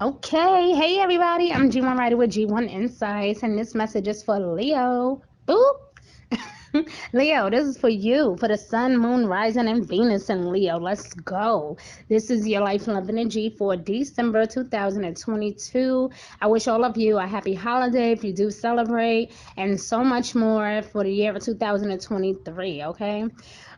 Okay, hey everybody, I'm G1 Writer with G1 Insights, and this message is for Leo. Boop! Leo, this is for you, for the sun, moon, rising, and Venus in Leo. Let's go. This is your life and love energy for December 2022. I wish all of you a happy holiday if you do celebrate, and so much more for the year of 2023, okay?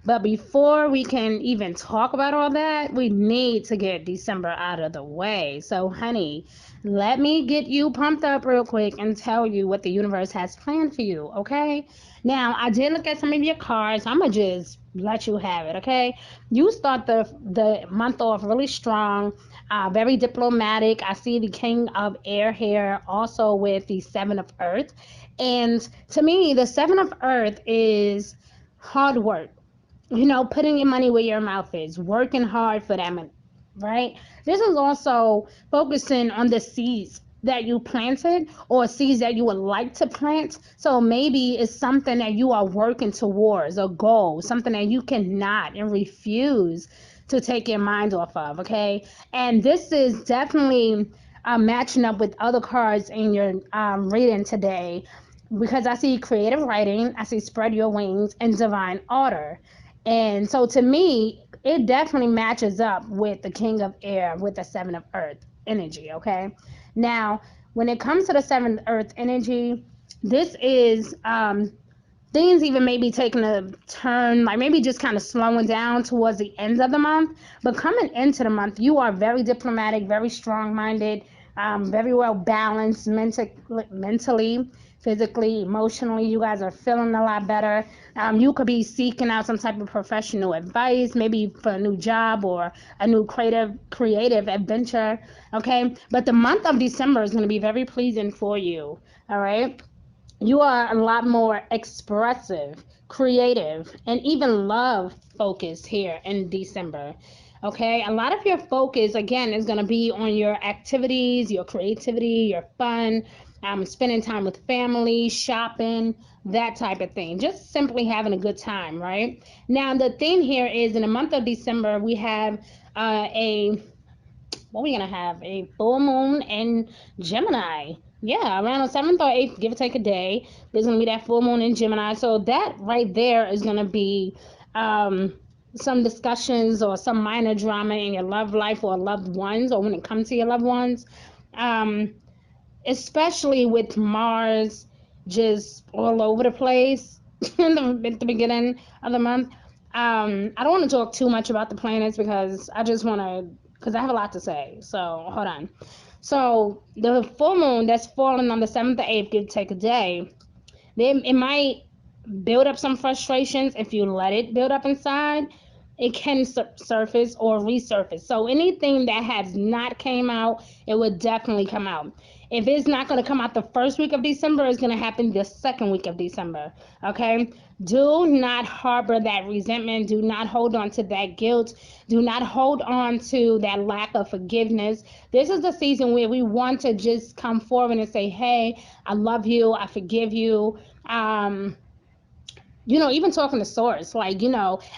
But before we can even talk about all that, we need to get December out of the way. So, honey, let me get you pumped up real quick and tell you what the universe has planned for you, okay? Now, I did look at some of your cards. I'm gonna just let you have it, okay? You start the month off really strong, very diplomatic. I see the King of Air here, also with the Seven of Earth, and to me, the Seven of Earth is hard work, putting your money where your mouth is, working hard for that money, right? This is also focusing on the seeds that you planted or seeds that you would like to plant. So maybe it's something that you are working towards, a goal, something that you cannot and refuse to take your mind off of, okay? And this is definitely matching up with other cards in your reading today because I see creative writing, I see spread your wings, and divine order. And so to me, it definitely matches up with the King of Air with the Seven of Earth energy, okay? Now, when it comes to the Seventh Earth energy, this is things even maybe taking a turn, like maybe just kind of slowing down towards the end of the month. But coming into the month, you are very diplomatic, very strong minded, very well balanced mentally, physically, emotionally. You guys are feeling a lot better. You could be seeking out some type of professional advice, maybe for a new job or a new creative adventure. Okay. But the month of December is going to be very pleasing for you. All right, you are a lot more expressive, creative, and even love focused here in December. Okay, a lot of your focus again is going to be on your activities, your creativity, your fun, spending time with family, shopping, that type of thing. Just simply having a good time, right? Now, the thing here is in the month of December, we have a what we gonna have a full moon in Gemini. Yeah, around the 7th or 8th, give or take a day, there's gonna be that full moon in Gemini. So that right there is gonna be um, some discussions or some minor drama in your love life or loved ones, or when it comes to your loved ones. Um, Especially with Mars just all over the place at the beginning of the month. I don't want to talk too much about the planets because I just want to, because I have a lot to say. So hold on. So the full moon that's falling on the 7th or 8th, give take a day, then it might build up some frustrations if you let it build up inside. It can surface or resurface. So anything that has not came out, it would definitely come out. If it's not going to come out the first week of December, it's going to happen the second week of December. Okay, do not harbor that resentment. Do not hold on to that guilt. Do not hold on to that lack of forgiveness. This is the season where we want to just come forward and say, hey, I love you, I forgive you. um Even talking to source, like,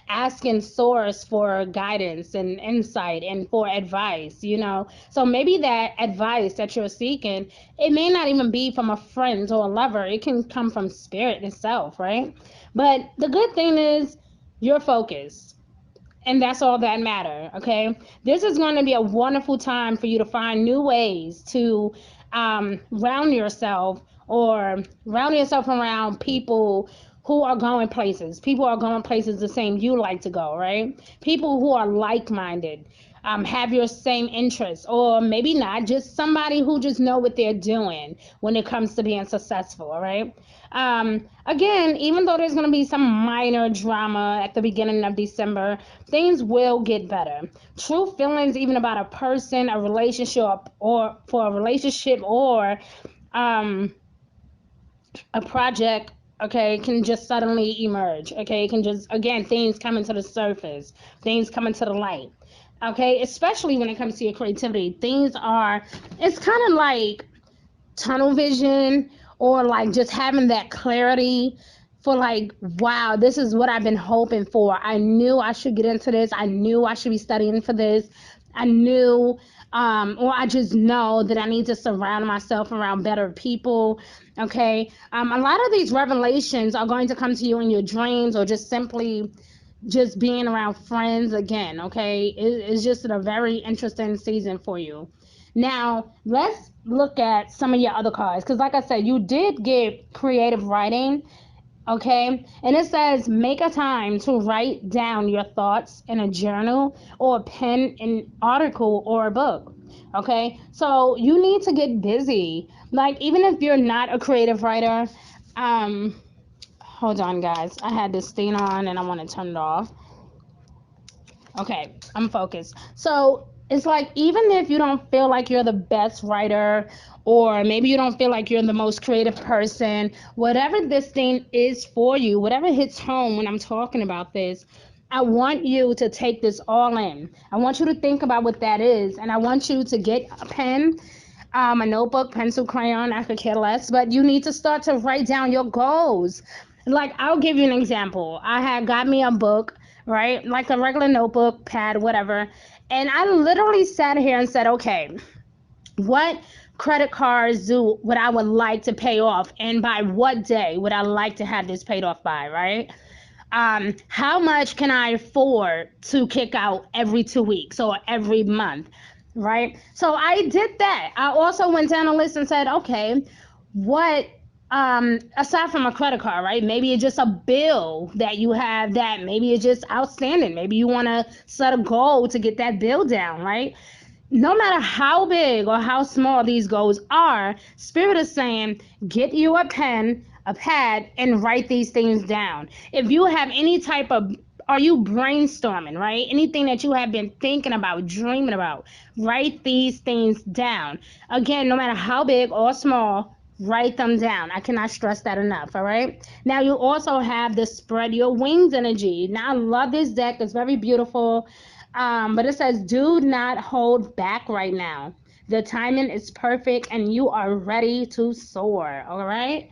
asking source for guidance and insight and for advice, so maybe that advice that you're seeking, it may not even be from a friend or a lover. It can come from spirit itself, right? But the good thing is you're focused, and that's all that matter. Okay, this is going to be a wonderful time for you to find new ways to round yourself around people who are going places. People are going places the same you like to go, right? People who are like-minded, have your same interests, or maybe not, just somebody who just know what they're doing when it comes to being successful, all right? Again, even though there's going to be some minor drama at the beginning of December, things will get better. True feelings, even about a person, a relationship, or for a relationship, or um, a project, okay, can just suddenly emerge. Okay, it can just, again, things coming to the surface, things coming to the light. Okay, especially when it comes to your creativity, it's kind of like tunnel vision, or like just having that clarity for, like, wow, this is what I've been hoping for. I knew I should get into this. I knew I should be studying for this. I knew, or I just know that I need to surround myself around better people. Okay. A lot of these revelations are going to come to you in your dreams or just simply just being around friends again. Okay. It's just a very interesting season for you. Now, let's look at some of your other cards because, like I said, you did get creative writing. Okay. And it says make a time to write down your thoughts in a journal or pen an article or a book. Okay. So you need to get busy. Like, even if you're not a creative writer, um, hold on, guys. I had this thing on and I want to turn it off. Okay, I'm focused. So it's like, even if you don't feel like you're the best writer, or maybe you don't feel like you're the most creative person, whatever this thing is for you, whatever hits home when I'm talking about this, I want you to take this all in. I want you to think about what that is, and I want you to get a pen, a notebook, pencil, crayon, I could care less, but you need to start to write down your goals. Like, I'll give you an example. I had got me a book, right? Like a regular notebook, pad, whatever. And I literally sat here and said, okay, what credit cards do what I would like to pay off, and by what day would I like to have this paid off by, right? How much can I afford to kick out every 2 weeks or every month, right? So I did that. I also went down a list and said, okay, what, aside from a credit card, right? Maybe it's just a bill that you have that maybe it's just outstanding. Maybe you want to set a goal to get that bill down, right? No matter how big or how small these goals are, Spirit is saying, get you a pen, a pad, and write these things down. If you have any type of, are you brainstorming, right? Anything that you have been thinking about, dreaming about, write these things down. Again, no matter how big or small, write them down. I cannot stress that enough. All right. Now, you also have the spread your wings energy. Now, I love this deck. It's very beautiful. But it says, do not hold back right now. The timing is perfect and you are ready to soar. All right.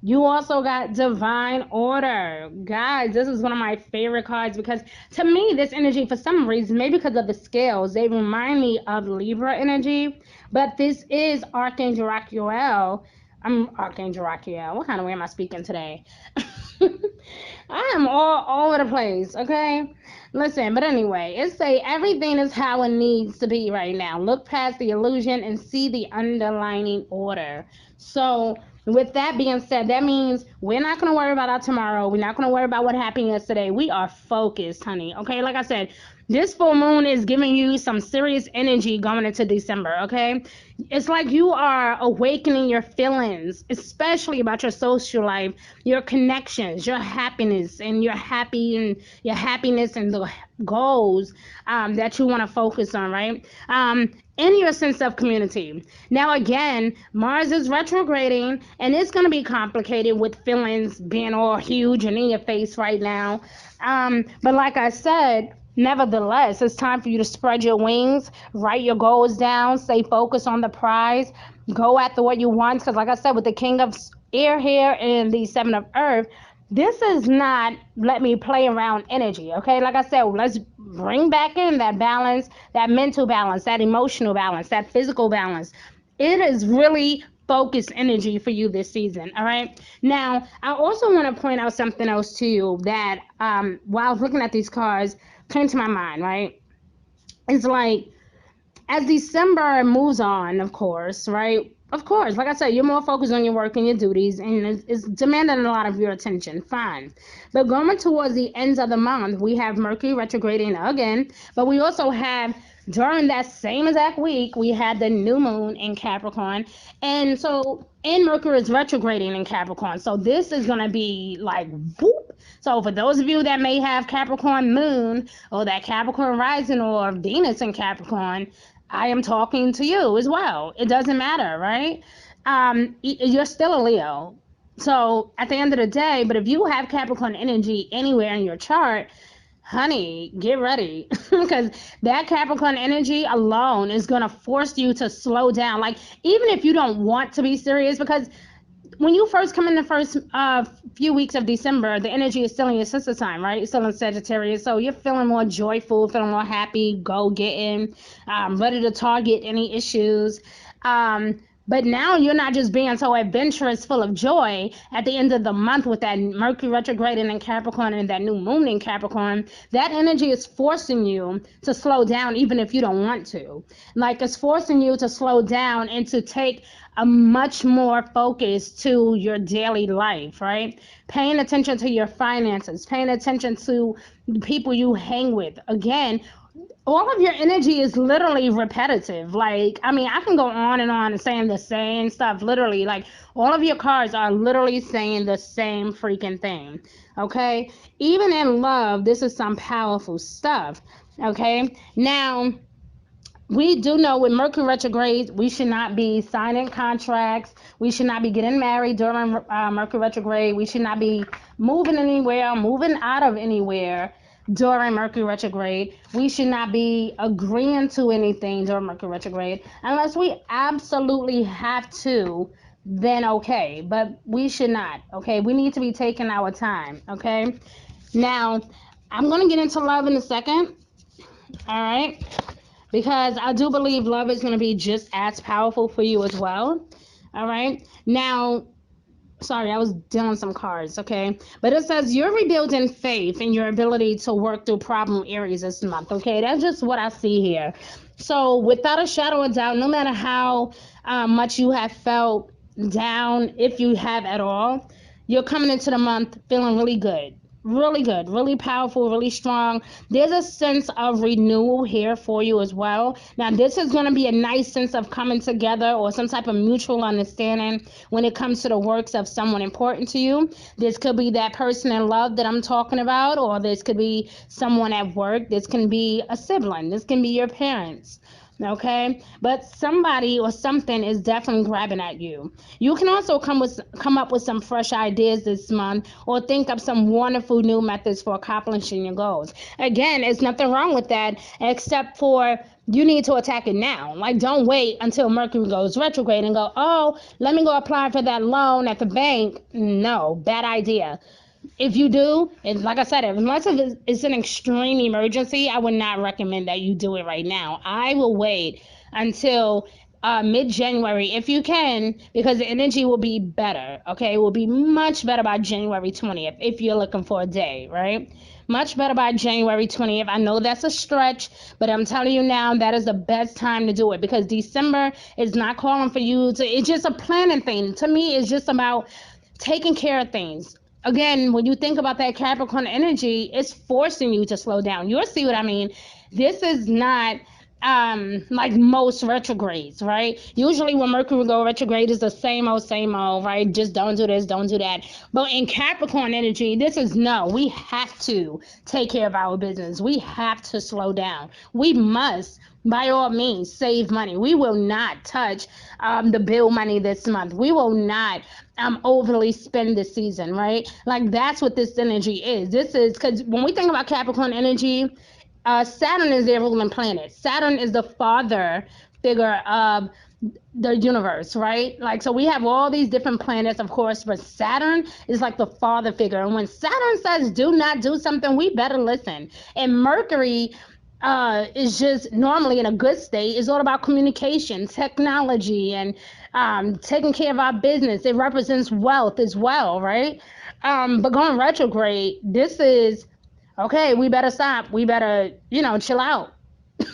You also got divine order. Guys, this is one of my favorite cards because to me, this energy, for some reason, maybe because of the scales, they remind me of Libra energy. But this is Archangel Raquiel. I'm Archangel Raquiel. What kind of way am I speaking today? I am all over the place, okay? Listen, but anyway, it say everything is how it needs to be right now. Look past the illusion and see the underlining order. So, with that being said, that means we're not going to worry about our tomorrow. We're not going to worry about what happened yesterday. We are focused, honey. Okay, like I said, this full moon is giving you some serious energy going into December, okay? It's like you are awakening your feelings, especially about your social life, your connections, your happiness, and your happiness and the goals that you want to focus on, right? In your sense of community. Now, again, Mars is retrograding, and it's going to be complicated with feelings being all huge and in your face right now. But like I said, nevertheless, it's time for you to spread your wings, write your goals down, stay focused on the prize, go after what you want. Because, like I said, with the King of Air here and the Seven of Earth, this is not let me play around energy. Okay, like I said, let's bring back in that balance, that mental balance, that emotional balance, that physical balance. It is really focused energy for you this season. All right. Now, I also want to point out something else to you that, while I was looking at these cards, came to my mind. Right. It's like, as December moves on, of course, right? Of course, like I said, you're more focused on your work and your duties, and it's demanding a lot of your attention. Fine. But going towards the ends of the month, we have Mercury retrograding again, but we also have, during that same exact week, we had the new moon in Capricorn. And so, and Mercury is retrograding in Capricorn. So this is going to be like, whoop. So for those of you that may have Capricorn moon or that Capricorn rising or Venus in Capricorn, I am talking to you as well. It doesn't matter, right? You're still a Leo. So at the end of the day, but if you have Capricorn energy anywhere in your chart, honey, get ready because that Capricorn energy alone is going to force you to slow down. Like, even if you don't want to be serious, because when you first come in the first few weeks of December, the energy is still in your sister sign, right? It's still in Sagittarius. So you're feeling more joyful, feeling more happy, go getting, ready to target any issues. Um, but now you're not just being so adventurous, full of joy at the end of the month with that Mercury retrograding in Capricorn and that new moon in Capricorn. That energy is forcing you to slow down, even if you don't want to. Like it's forcing you to slow down and to take a much more focus to your daily life, right? Paying attention to your finances, paying attention to the people you hang with. Again, all of your energy is literally repetitive. Like, I mean, I can go on and saying the same stuff, literally. Like, all of your cards are literally saying the same freaking thing. Okay? Even in love, this is some powerful stuff. Okay? Now, we do know with Mercury retrograde, we should not be signing contracts. We should not be getting married during Mercury retrograde. We should not be moving anywhere, moving out of anywhere during Mercury retrograde. We should not be agreeing to anything during Mercury retrograde unless we absolutely have to. Then okay, but we should not. Okay, we need to be taking our time. Okay, now I'm gonna get into love in a second. All right, because I do believe love is going to be just as powerful for you as well. All right. Now, sorry, I was dealing some cards, okay? But it says you're rebuilding faith in your ability to work through problem areas this month, okay? That's just what I see here. So, without a shadow of doubt, no matter how much you have felt down, if you have at all, you're coming into the month feeling really good, really powerful, really strong. There's a sense of renewal here for you as well. Now, this is going to be a nice sense of coming together or some type of mutual understanding when it comes to the works of someone important to you. This could be that person in love that I'm talking about, or this could be someone at work. This can be a sibling. This can be your parents. Okay, but somebody or something is definitely grabbing at you. You can also come up with some fresh ideas this month, or think up some wonderful new methods for accomplishing your goals. Again, there's nothing wrong with that, except for you need to attack it now. Like, don't wait until Mercury goes retrograde and go, oh, let me go apply for that loan at the bank. No, bad idea. If you do, and like I said, unless it's an extreme emergency, I would not recommend that you do it right now. I will wait until mid-January if you can, because the energy will be better. Okay, it will be much better by January 20th if you're looking for a day, right? Much better by January 20th. I know that's a stretch, but I'm telling you now, that is the best time to do it, because December is not calling for you to, it's just a planning thing. To me, it's just about taking care of things. Again, when you think about that Capricorn energy, it's forcing you to slow down. You'll see what I mean. This is not like most retrogrades, right? Usually when Mercury go retrograde is the same old, right? Just don't do this, don't do that. But in Capricorn energy, this is no, we have to take care of our business. We have to slow down. We must, by all means, save money. We will not touch the bill money this month. We will not overly spend this season, right? Like, that's what this energy is. This is because when we think about Capricorn energy, Saturn is their ruling planet. Saturn is the father figure of the universe, right? Like, so we have all these different planets, of course, but Saturn is like the father figure. And when Saturn says do not do something, we better listen. And Mercury is just normally in a good state. It's all about communication, technology, and taking care of our business. It represents wealth as well, right? But going retrograde, this is okay. We better stop. We better, chill out.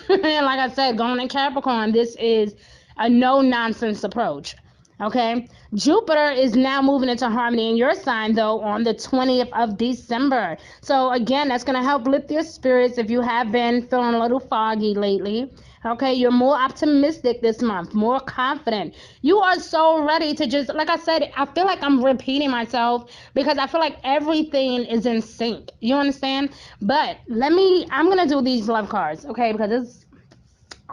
And like I said, going in Capricorn, this is a no nonsense approach. Okay. Jupiter is now moving into harmony in your sign, though, on the 20th of December. So, again, that's going to help lift your spirits if you have been feeling a little foggy lately. Okay. You're more optimistic this month, more confident. You are so ready to just, like I said, I feel like I'm repeating myself because I feel like everything is in sync. You understand? But I'm going to do these love cards, okay? Because it's,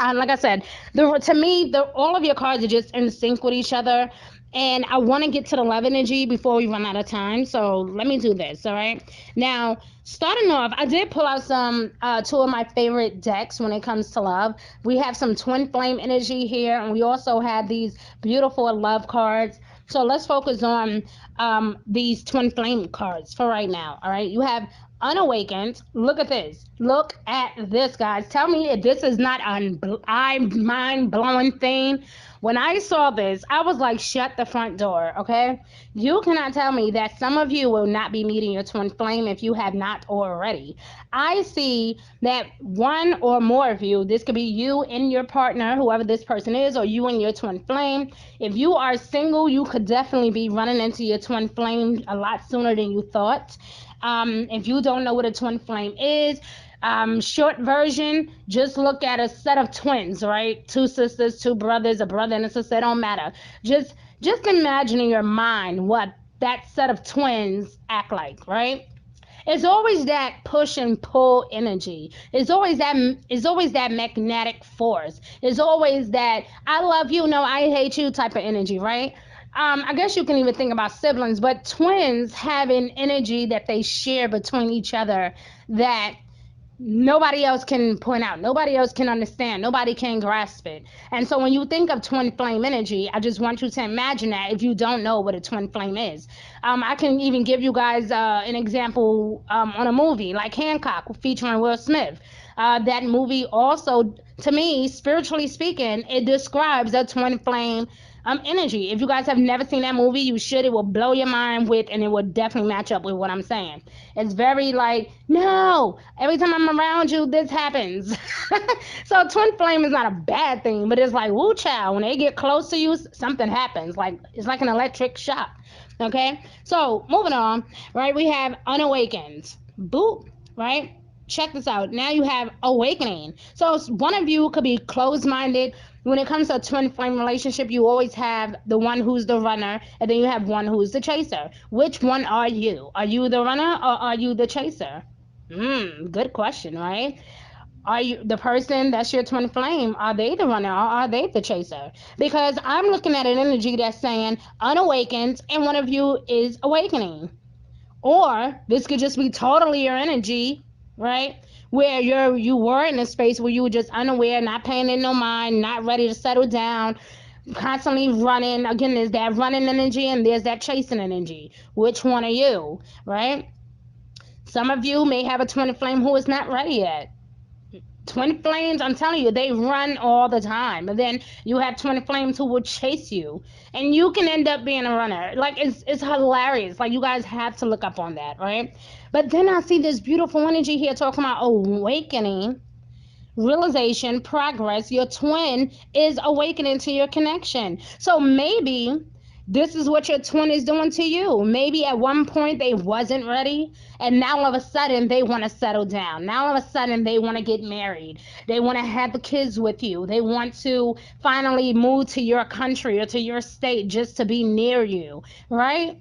like I said, to me, all of your cards are just in sync with each other. And I want to get to the love energy before we run out of time. So let me do this, all right? Now, starting off, I did pull out some two of my favorite decks when it comes to love. We have some twin flame energy here, and we also have these beautiful love cards. So let's focus on these twin flame cards for right now. All right, you have unawakened. Look at this. Look at this, guys. Tell me if this is not an eye mind blowing thing. When I saw this, I was like, shut the front door. Okay, you cannot tell me that some of you will not be meeting your twin flame if you have not already. I see that one or more of you, this could be you and your partner, whoever this person is, or you and your twin flame. If you are single, you could definitely be running into your twin flame a lot sooner than you thought. If you don't know what a twin flame is, short version, just look at a set of twins, right? Two sisters, two brothers, a brother and a sister, it don't matter. Just imagine in your mind what that set of twins act like, right? It's always that push and pull energy. It's always that magnetic force. It's always that I love you, no, I hate you type of energy, right? I guess you can even think about siblings, but twins have an energy that they share between each other that nobody else can point out, nobody else can understand, nobody can grasp it. And so when you think of twin flame energy, I just want you to imagine that if you don't know what a twin flame is. I can even give you guys an example on a movie like Hancock featuring Will Smith. That movie also, to me, spiritually speaking, it describes a twin flame energy. If you guys have never seen that movie, you should. It will blow your mind with, and it will definitely match up with what I'm saying. It's very like, no, every time I'm around you, this happens. So twin flame is not a bad thing, but it's like, woo child, when they get close to you, something happens. Like it's like an electric shock. Okay, so moving on, right? We have unawakened. Boop, right? Check this out. Now you have awakening. So one of you could be closed minded. When it comes to a twin flame relationship, you always have the one who's the runner, and then you have one who's the chaser. Which one are you? Are you the runner or are you the chaser? Good question, right? Are you the person that's your twin flame? Are they the runner or are they the chaser? Because I'm looking at an energy that's saying unawakened and one of you is awakening. Or this could just be totally your energy, right? Where you were in a space where you were just unaware, not paying in no mind, not ready to settle down, constantly running. Again, there's that running energy and there's that chasing energy. Which one are you, right? Some of you may have a twin flame who is not ready yet. Twin flames, I'm telling you, they run all the time. But then you have twin flames who will chase you, and you can end up being a runner. Like it's hilarious. Like you guys have to look up on that, right? But then I see this beautiful energy here talking about awakening, realization, progress. Your twin is awakening to your connection. So maybe this is what your twin is doing to you. Maybe at one point they wasn't ready, and now all of a sudden they want to settle down. Now all of a sudden they want to get married. They want to have the kids with you. They want to finally move to your country or to your state just to be near you, right?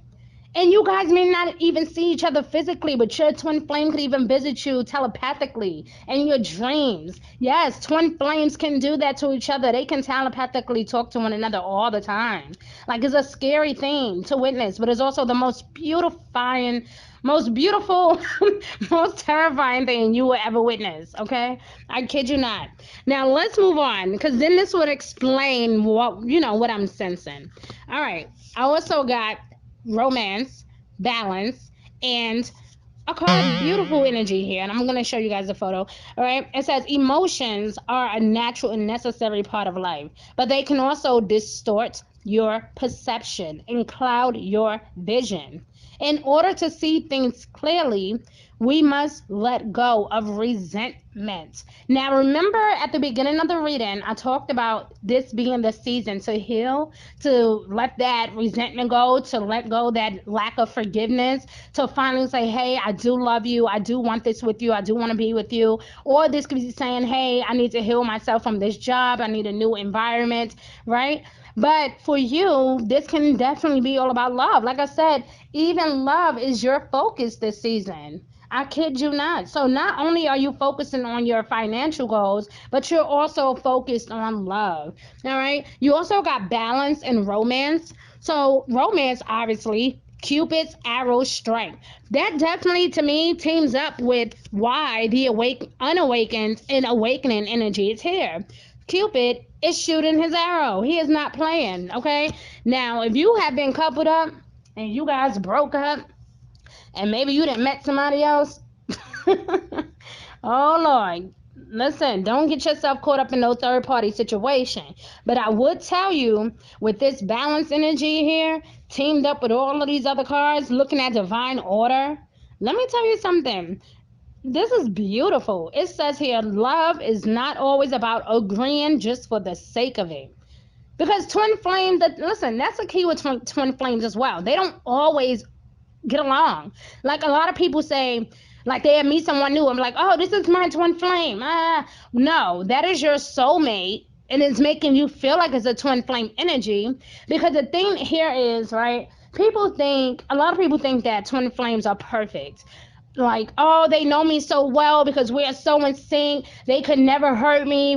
And you guys may not even see each other physically, but your twin flame could even visit you telepathically in your dreams. Yes, twin flames can do that to each other. They can telepathically talk to one another all the time. Like it's a scary thing to witness, but it's also the most beautifying, most beautiful, most terrifying thing you will ever witness. Okay, I kid you not. Now let's move on, because then this would explain what I'm sensing. All right, I also got romance, balance, and a card, beautiful energy here. And I'm going to show you guys a photo. All right. It says emotions are a natural and necessary part of life, but they can also distort your perception and cloud your vision. In order to see things clearly, we must let go of resentment. Now, remember at the beginning of the reading, I talked about this being the season to heal, to let that resentment go, to let go that lack of forgiveness, to finally say, hey, I do love you. I do want this with you. I do want to be with you. Or this could be saying, hey, I need to heal myself from this job. I need a new environment, right? But for you, this can definitely be all about love. Like I said, even love is your focus this season. I kid you not. So not only are you focusing on your financial goals, but you're also focused on love. All right. You also got balance and romance. So romance, obviously, Cupid's arrow strength. That definitely to me teams up with why the unawakened and awakening energy is here. Cupid is shooting his arrow. He is not playing, okay? Now, if you have been coupled up and you guys broke up and maybe you done met somebody else, oh Lord, listen, don't get yourself caught up in no third party situation. But I would tell you, with this balance energy here, teamed up with all of these other cards, looking at divine order, let me tell you something. This is beautiful. It says here, love is not always about agreeing just for the sake of it. Because twin flames, listen, that's a key with twin flames as well. They don't always get along. Like a lot of people say, like they meet someone new. I'm like, oh, this is my twin flame. No, that is your soulmate, and it's making you feel like it's a twin flame energy. Because the thing here is, right? A lot of people think that twin flames are perfect. Like, oh, they know me so well because we are so in sync. They could never hurt me.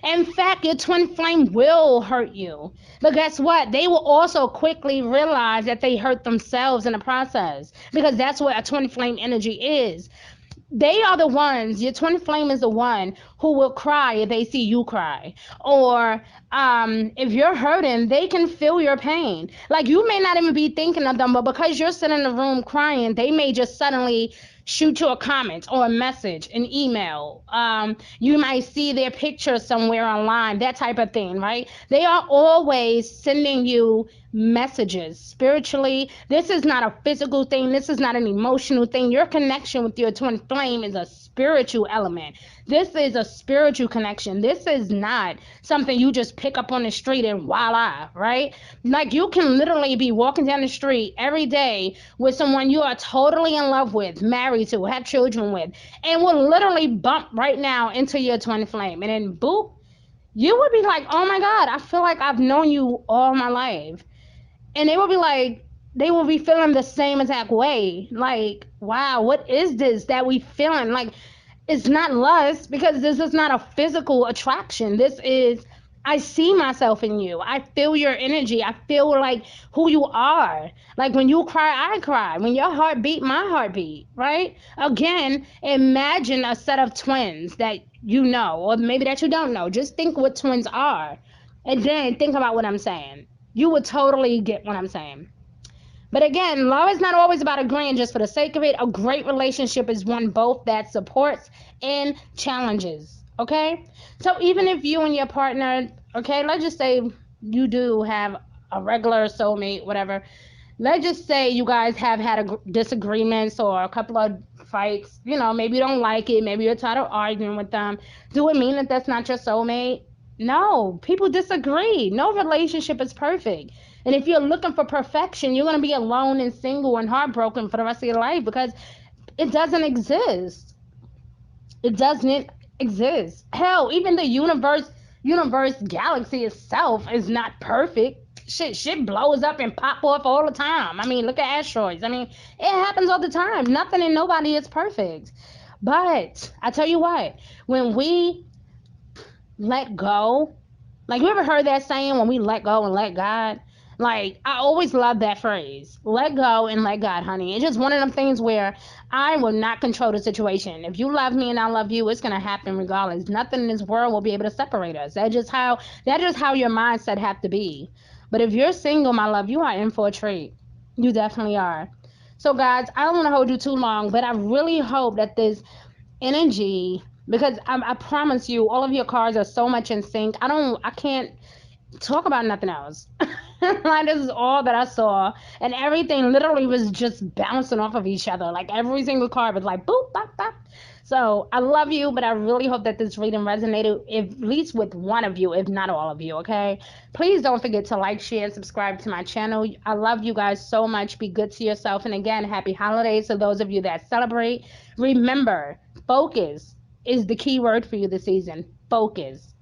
In fact, your twin flame will hurt you. But guess what? They will also quickly realize that they hurt themselves in the process, because that's what a twin flame energy is. They are the ones, your twin flame is the one who will cry if they see you cry. Or if you're hurting, they can feel your pain. Like, you may not even be thinking of them, but because you're sitting in the room crying, they may just suddenly shoot you a comment or a message, an email. You might see their picture somewhere online, that type of thing, right? They are always sending you messages spiritually. This is not a physical thing. This is not an emotional thing. Your connection with your twin flame is a spiritual element. This is a spiritual connection. This is not something you just pick up on the street and voila, right? Like, you can literally be walking down the street every day with someone you are totally in love with, married to, have children with, and will literally bump right now into your twin flame. And then boop, you would be like, oh my God, I feel like I've known you all my life. And they will be feeling the same exact way. Like, wow, what is this that we feeling? Like, it's not lust, because this is not a physical attraction. This is, I see myself in you. I feel your energy. I feel like who you are. Like, when you cry, I cry. When your heart beat, my heart beat, right? Again, imagine a set of twins that you know, or maybe that you don't know. Just think what twins are. And then think about what I'm saying. You would totally get what I'm saying. But again, love is not always about agreeing just for the sake of it. A great relationship is one both that supports and challenges. Okay? So even if you and your partner, okay, let's just say you do have a regular soulmate, whatever. Let's just say you guys have had disagreements or a couple of fights. Maybe you don't like it. Maybe you're tired of arguing with them. Do it mean that that's not your soulmate? No, people disagree. No relationship is perfect. And if you're looking for perfection, you're going to be alone and single and heartbroken for the rest of your life, because it doesn't exist. It doesn't exist. Hell, even the universe galaxy itself is not perfect. Shit blows up and pop off all the time. I mean, look at asteroids. I mean, it happens all the time. Nothing and nobody is perfect. But I tell you what, when we let go, like, you ever heard that saying, when we let go and let God? Like, I always love that phrase. Let go and let God, honey. It's just one of them things where I will not control the situation. If you love me and I love you, it's gonna happen regardless. Nothing in this world will be able to separate us. That's just how your mindset have to be. But if you're single, my love, you are in for a treat. You definitely are. So guys, I don't want to hold you too long, but I really hope that this energy, because I promise you, all of your cards are so much in sync. I can't talk about nothing else. Like, this is all that I saw, and everything literally was just bouncing off of each other. Like, every single card was like boop, bop, bop. So I love you, but I really hope that this reading resonated, at least with one of you, if not all of you. Okay, please don't forget to like, share, and subscribe to my channel. I love you guys so much. Be good to yourself, and again, happy holidays to those of you that celebrate. Remember, focus is the key word for you this season. Focus.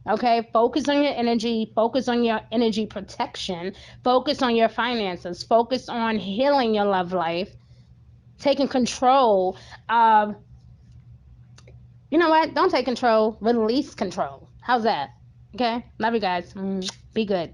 Okay, focus on your energy, focus on your energy protection, focus on your finances, focus on healing your love life, taking control of, you know what? Don't take control, release control. How's that? Okay, love you guys. Be good.